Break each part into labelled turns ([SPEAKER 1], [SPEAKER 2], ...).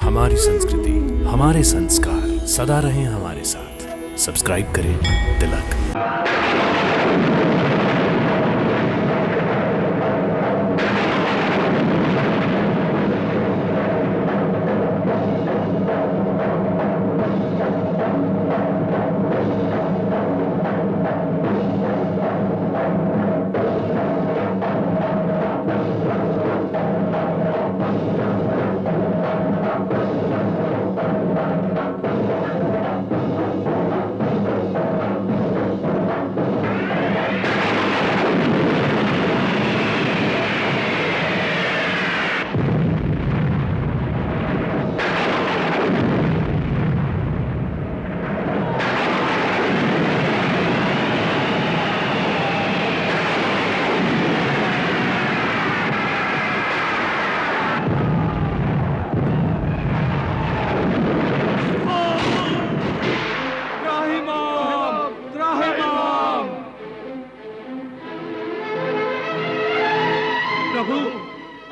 [SPEAKER 1] हमारी संस्कृति, हमारे संस्कार सदा रहें हमारे साथ। सब्सक्राइब करें तिलक।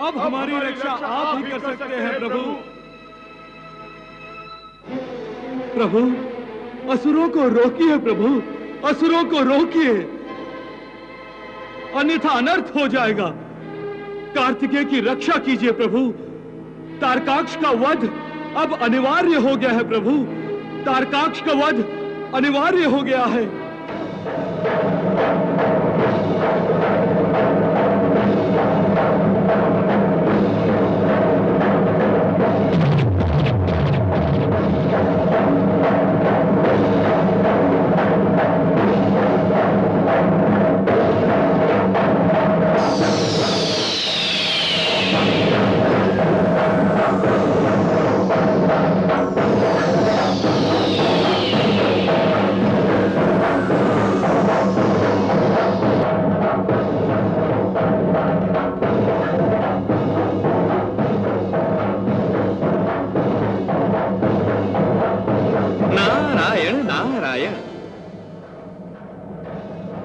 [SPEAKER 2] अब हमारी रक्षा आप ही कर सकते हैं प्रभु। प्रभु, असुरों को रोकिए प्रभु, असुरों को रोकिए, अन्यथा अनर्थ हो जाएगा। कार्तिकेय की रक्षा कीजिए प्रभु। तारकाक्ष का वध अब अनिवार्य हो गया है प्रभु। तारकाक्ष का वध अनिवार्य हो गया है।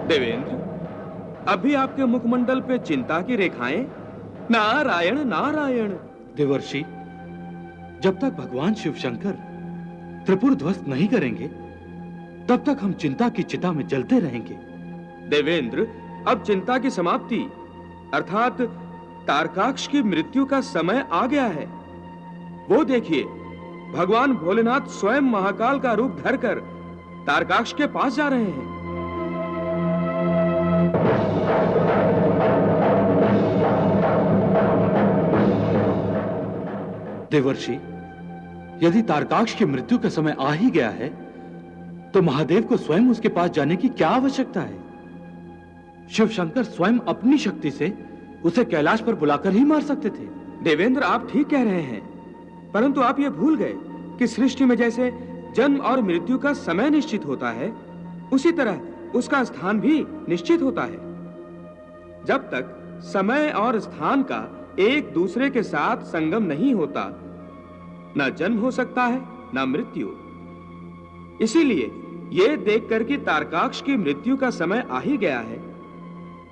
[SPEAKER 2] देवेंद्र, अभी आपके मुखमंडल पे चिंता की रेखाएं। नारायण नारायण।
[SPEAKER 3] देवर्षि, जब तक भगवान शिव शंकर त्रिपुर ध्वस्त नहीं करेंगे तब तक हम चिंता की चिता में जलते रहेंगे।
[SPEAKER 2] देवेंद्र, अब चिंता की समाप्ति अर्थात तारकाक्ष की मृत्यु का समय आ गया है। वो देखिए, भगवान भोलेनाथ स्वयं महाकाल का रूप धरकर तारकाक्ष के पास जा रहे हैं।
[SPEAKER 3] देवर्षि, यदि तारकाक्ष की मृत्यु का समय आ ही गया है तो महादेव को स्वयं उसके पास जाने की क्या आवश्यकता है? शिव शंकर स्वयं अपनी शक्ति से उसे कैलाश पर बुलाकर ही मार सकते थे।
[SPEAKER 2] देवेंद्र, आप ठीक कह रहे हैं, परंतु आप ये भूल गए कि सृष्टि में जैसे जन्म और मृत्यु का समय निश्चित होता है, उसी तरह उसका स्थान भी निश्चित होता है। जब तक समय और स्थान का एक दूसरे के साथ संगम नहीं होता, न जन्म हो सकता है न मृत्यु। इसीलिए यह देखकर कि तारकाक्ष की मृत्यु का समय आ ही गया है,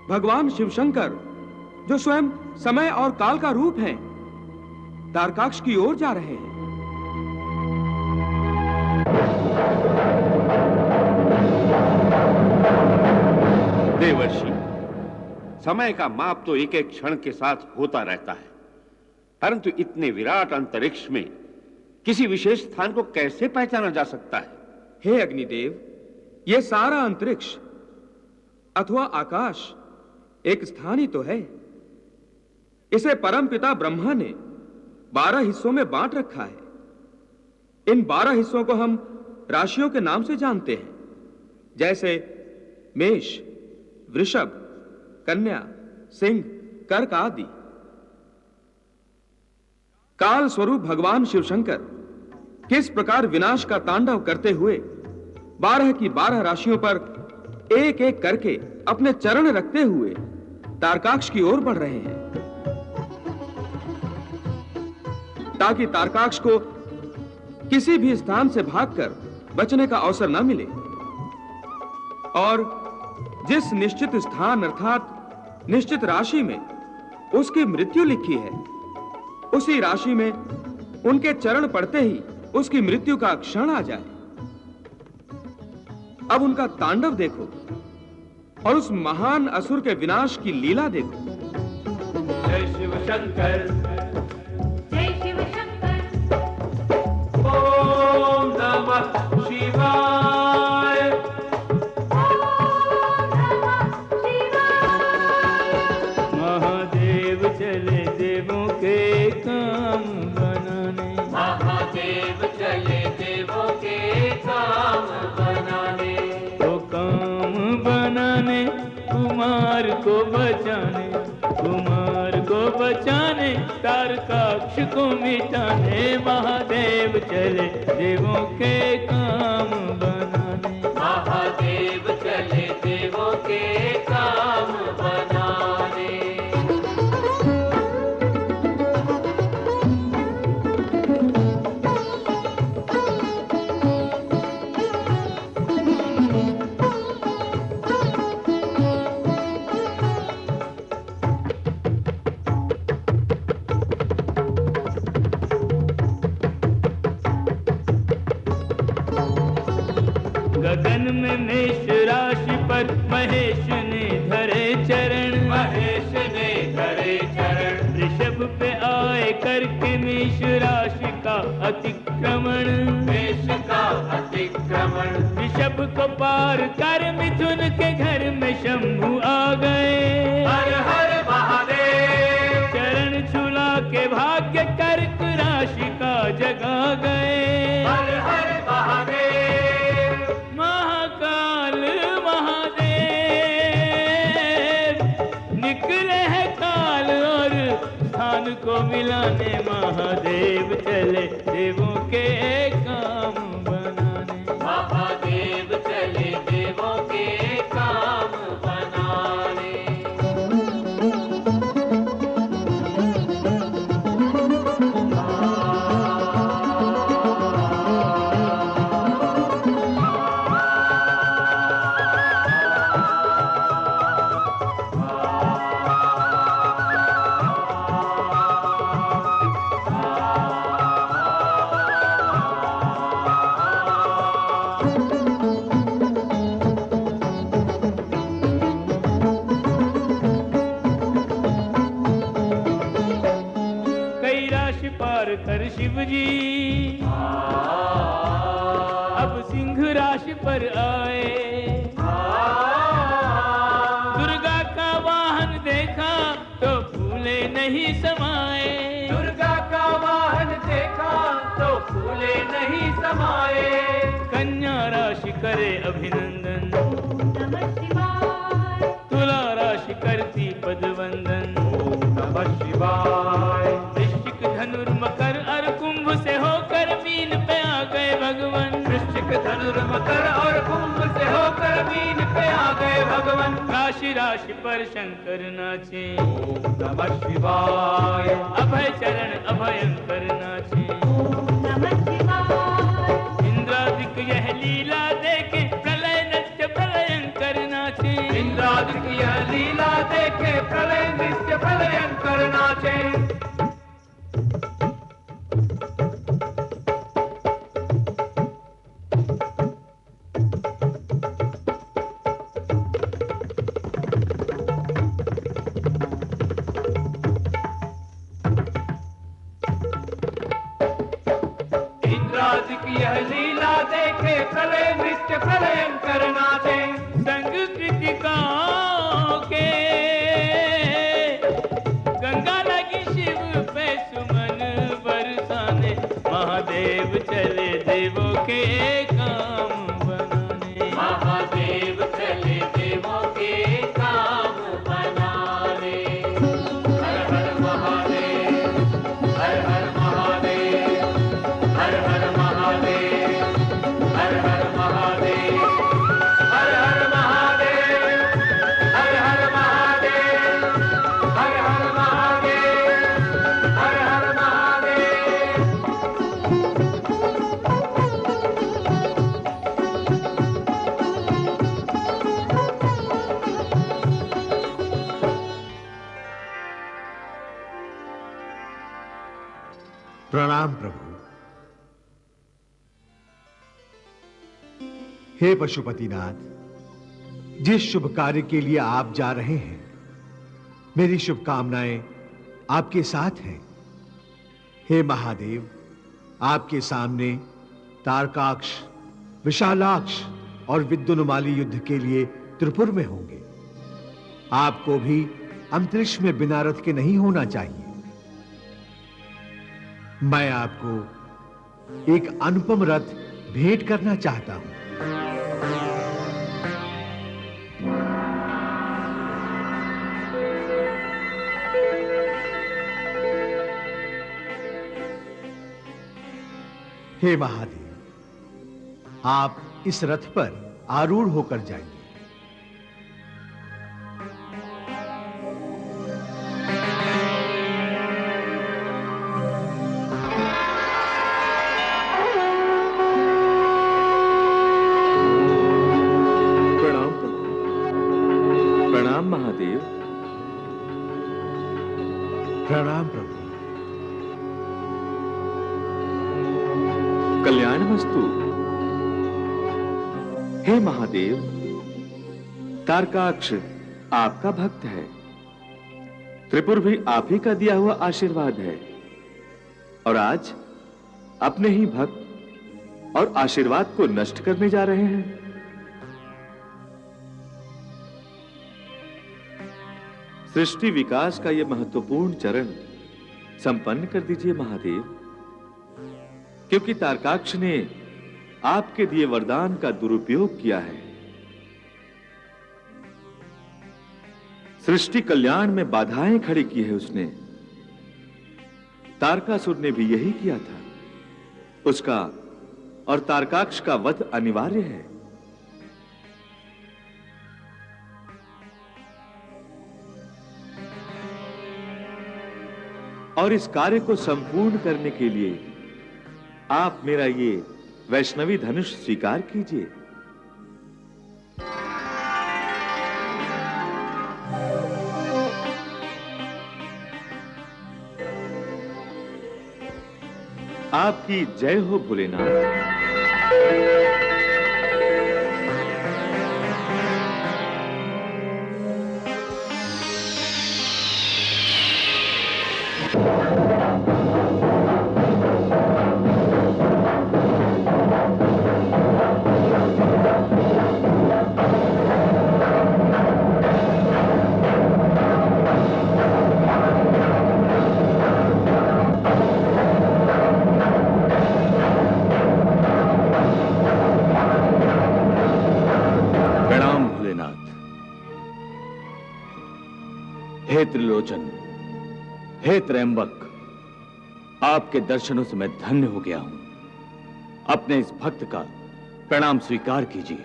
[SPEAKER 2] भगवान शिव शंकर, जो स्वयं समय और काल का रूप हैं, तारकाक्ष की ओर जा रहे हैं।
[SPEAKER 4] देवर्षि, समय का माप तो एक एक क्षण के साथ होता रहता है, परंतु इतने विराट अंतरिक्ष में किसी विशेष स्थान को कैसे पहचाना जा सकता है?
[SPEAKER 2] हे अग्निदेव, यह सारा अंतरिक्ष अथवा आकाश एक स्थान ही तो है। इसे परमपिता ब्रह्मा ने 12 हिस्सों में बांट रखा है। इन 12 हिस्सों को हम राशियों के नाम से जानते हैं, जैसे मेष, वृषभ, कन्या, सिंह, कर्क आदि। काल स्वरूप भगवान शिव शंकर किस प्रकार विनाश का तांडव करते हुए 12 की 12 राशियों पर एक एक करके अपने चरण रखते हुए तारकाक्ष की ओर बढ़ रहे हैं, ताकि तारकाक्ष को किसी भी स्थान से भागकर बचने का अवसर न मिले और जिस निश्चित स्थान अर्थात निश्चित राशि में उसकी मृत्यु लिखी है, उसी राशि में उनके चरण पड़ते ही उसकी मृत्यु का क्षण आ जाए। अब उनका तांडव देखो और उस महान असुर के विनाश की लीला देखो।
[SPEAKER 5] जय शिव शंकर,
[SPEAKER 6] जय शिव शंकर,
[SPEAKER 5] ओम नमः शिवाय।
[SPEAKER 6] ओम नमः शिवाय।
[SPEAKER 5] महादेव चले देवों के काम बनाने,
[SPEAKER 6] महादेव चले देवों के काम बनाने,
[SPEAKER 5] तो काम बनाने, कुमार को बचाने, कुमार को बचाने, तारकाक्ष को मिटाने। महादेव चले देवों के काम बनाने,
[SPEAKER 6] महादेव चले देवों के काम बनाने।
[SPEAKER 5] गगन में मेष राशि पर महेश ने धरे चरण,
[SPEAKER 6] महेश ने धरे चरण,
[SPEAKER 5] ऋषभ पे आए करके मेष राशि का अतिक्रमण,
[SPEAKER 6] देश का अतिक्रमण,
[SPEAKER 5] ऋषभ को पार कर मिथुन के घर में शंभु आ गए।
[SPEAKER 6] हर हर महादेव,
[SPEAKER 5] चरण छुला के भाग्य कर्क राशि का जगा गए।
[SPEAKER 6] हर हर महादेव,
[SPEAKER 5] महाकाल महादेव निकले हैं काल और स्थान को मिलाने। महादेव चले देवों के काम बनाने,
[SPEAKER 6] महादेव चले देवों के काम बनाने।
[SPEAKER 5] कई राशि पार कर शिव जी अब सिंह राशि पर आए। दुर्गा का वाहन देखा तो फूले नहीं समाए।
[SPEAKER 6] दुर्गा का वाहन देखा तो फूले नहीं समाए।
[SPEAKER 5] कन्या राशि करे अभिनंदन,
[SPEAKER 6] नमः शिवाय,
[SPEAKER 5] तुला राशि करती पदवंदन।
[SPEAKER 6] नमः शिवाय,
[SPEAKER 5] वृश्चिक धनुर्मकर और कुंभ से होकर मीन पे आ गए भगवान।
[SPEAKER 6] वृश्चिक धनुर्मकर और कुंभ से होकर मीन पे आ गए भगवान।
[SPEAKER 5] राशि राशि पर शंकर नाचे,
[SPEAKER 6] नमः शिवाय,
[SPEAKER 5] अभय चरण अभयंकर नाचे।
[SPEAKER 6] नमः शिवाय,
[SPEAKER 5] इंद्रादिक यह लीला देखे प्रलय नृत्य प्रलयंकर नाचे।
[SPEAKER 6] इंद्रादिक यह लीला देखे प्रलय नृत्य प्रलयंकर नाचे। इंद्रादिक यह लीला देखे प्रलय नृत्य प्रलयंकर नाचे।
[SPEAKER 5] संस्कृतिकाओं के गंगा लगी शिव पे सुमन बरसाने। महादेव चले देवों के काम बनाने,
[SPEAKER 6] महादेव चले देवों के काम बनाने। हर हर महादेव, हर हर महादेव, हर हर महादेव, हर हर महादेव, हर हर महादेव, हर हर महादेव, हर हर महादेव, हर हर महादेव।
[SPEAKER 7] हे पशुपतिनाथ, जिस शुभ कार्य के लिए आप जा रहे हैं, मेरी शुभकामनाएं आपके साथ हैं। हे महादेव, आपके सामने तारकाक्ष, विशालाक्ष और विद्युन्माली युद्ध के लिए त्रिपुर में होंगे। आपको भी अंतरिक्ष में बिना रथ के नहीं होना चाहिए। मैं आपको एक अनुपम रथ भेंट करना चाहता हूं। हे महादेव, आप इस रथ पर आरूढ़ होकर जाइए।
[SPEAKER 8] प्रणाम प्रभु। प्रणाम महादेव।
[SPEAKER 7] प्रणाम प्रभु।
[SPEAKER 8] कल्याणमस्तु। हे महादेव, तारकाक्ष आपका भक्त है, त्रिपुर भी आप ही का दिया हुआ आशीर्वाद है, और आज अपने ही भक्त और आशीर्वाद को नष्ट करने जा रहे हैं। सृष्टि विकास का यह महत्वपूर्ण चरण संपन्न कर दीजिए महादेव, क्योंकि तारकाक्ष ने आपके दिए वरदान का दुरुपयोग किया है। सृष्टि कल्याण में बाधाएं खड़ी की है उसने। तारकासुर ने भी यही किया था। उसका और तारकाक्ष का वध अनिवार्य है। और इस कार्य को संपूर्ण करने के लिए आप मेरा ये वैष्णवी धनुष स्वीकार कीजिए। आपकी जय हो भोलेनाथ।
[SPEAKER 3] हे त्रिलोचन, हे त्रयंबक, आपके दर्शनों से मैं धन्य हो गया हूं। अपने इस भक्त का प्रणाम स्वीकार कीजिए।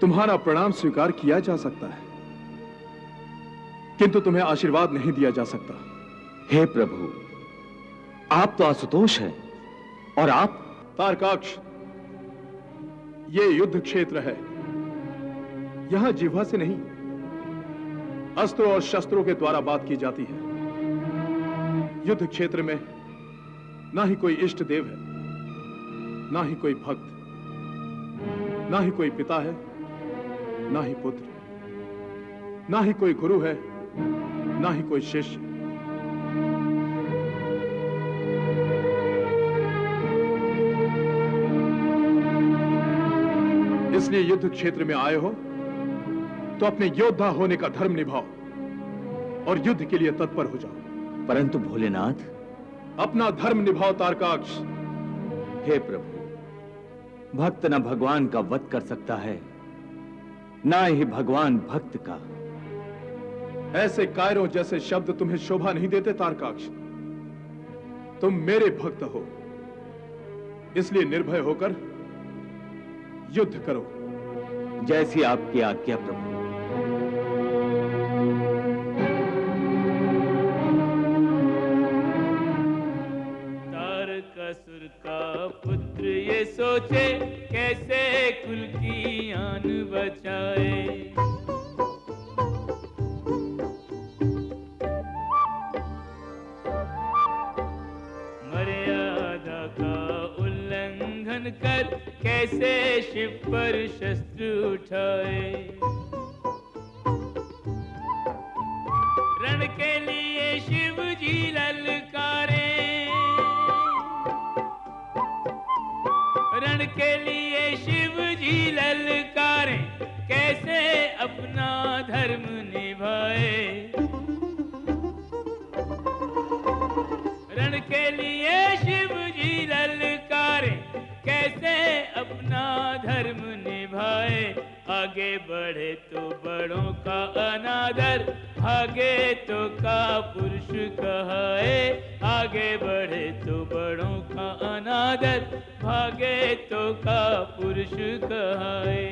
[SPEAKER 9] तुम्हारा प्रणाम स्वीकार किया जा सकता है, किंतु तुम्हें आशीर्वाद नहीं दिया जा सकता।
[SPEAKER 3] हे प्रभु, आप तो आशुतोष हैं, और आप
[SPEAKER 9] तारकाक्ष, ये युद्ध क्षेत्र है। यहां जिह्वा से नहीं, अस्त्रों और शस्त्रों के द्वारा बात की जाती है। युद्ध क्षेत्र में ना ही कोई इष्ट देव है, ना ही कोई भक्त, ना ही कोई पिता है, ना ही पुत्र, ना ही कोई गुरु है, ना ही कोई शिष्य। इसलिए युद्ध क्षेत्र में आए हो तो अपने योद्धा होने का धर्म निभाओ और युद्ध के लिए तत्पर हो जाओ।
[SPEAKER 3] परंतु भोलेनाथ,
[SPEAKER 9] अपना धर्म निभाओ तारकाक्ष।
[SPEAKER 3] हे प्रभु, भक्त न भगवान का वध कर सकता है, ना ही भगवान भक्त का।
[SPEAKER 9] ऐसे कायरों जैसे शब्द तुम्हें शोभा नहीं देते तारकाक्ष। तुम मेरे भक्त हो, इसलिए निर्भय होकर युद्ध करो।
[SPEAKER 3] जैसी आपकी आज्ञा प्रभु।
[SPEAKER 5] तारकासुर का पुत्र ये सोचे, कैसे कुल की आन बचाए। मर्यादा का उल्लंघन रण कर कैसे शिव पर शस्त्र उठाए। रण के लिए शिव जी ललकारे, रण के लिए शिव जी ललकारे कैसे अपना धर्म निभाए। रण के लिए शिव जी ललकारे कैसे अपना धर्म निभाए। आगे बढ़े तो बड़ों का अनादर, भागे तो का पुरुष कहाए। आगे बढ़े तो बड़ों का अनादर, भागे तो का पुरुष कहाए।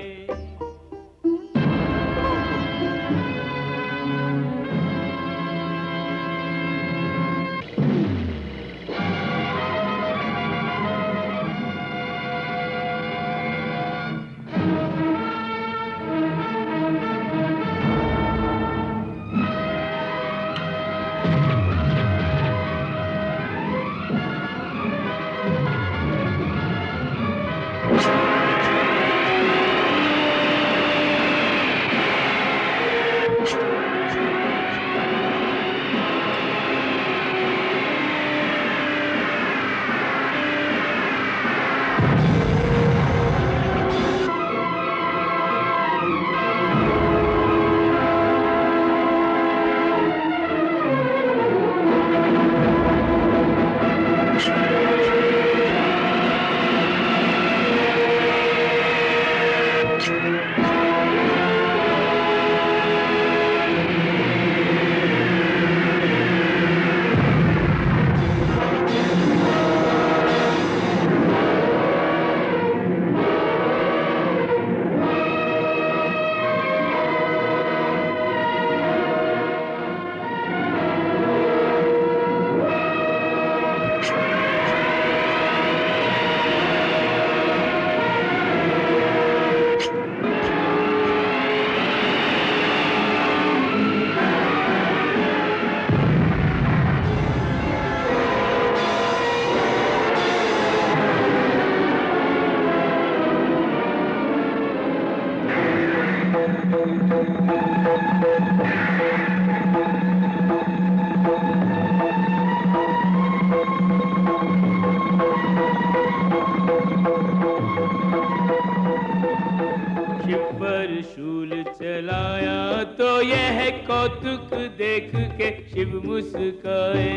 [SPEAKER 5] शिव पर शूल चलाया तो यह कौतुक देख के शिव मुस्काए।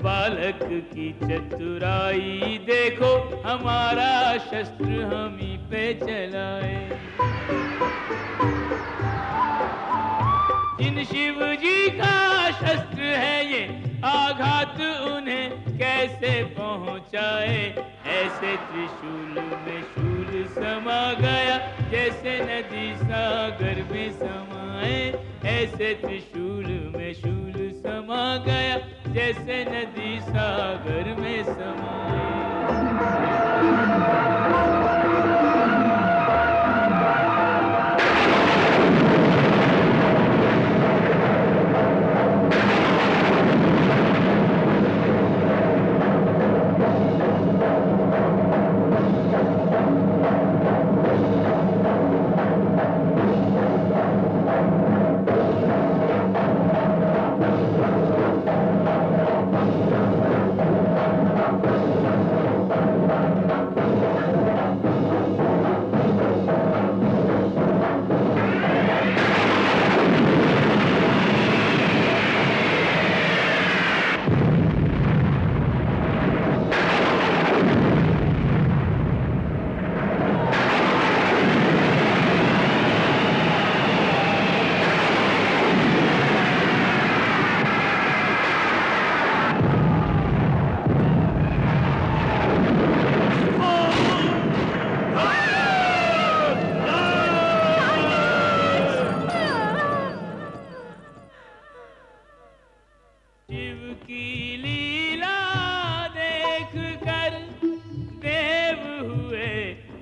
[SPEAKER 5] बालक की चतुराई देखो, हमारा शस्त्र हम ही पे चलाए। जिन शिव जी का शस्त्र है ये, आघात उन्हें कैसे पहुंचाए। ऐसे त्रिशूल में शूल समा गया, जैसे नदी सागर में समाए। ऐसे त्रिशूल में शूल समा गया, जैसे नदी सागर में समाए।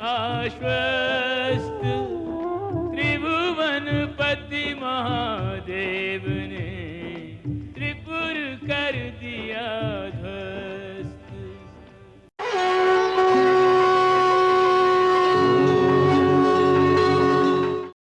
[SPEAKER 5] आश्वस्त त्रिभुवन पति महादेव ने कर दी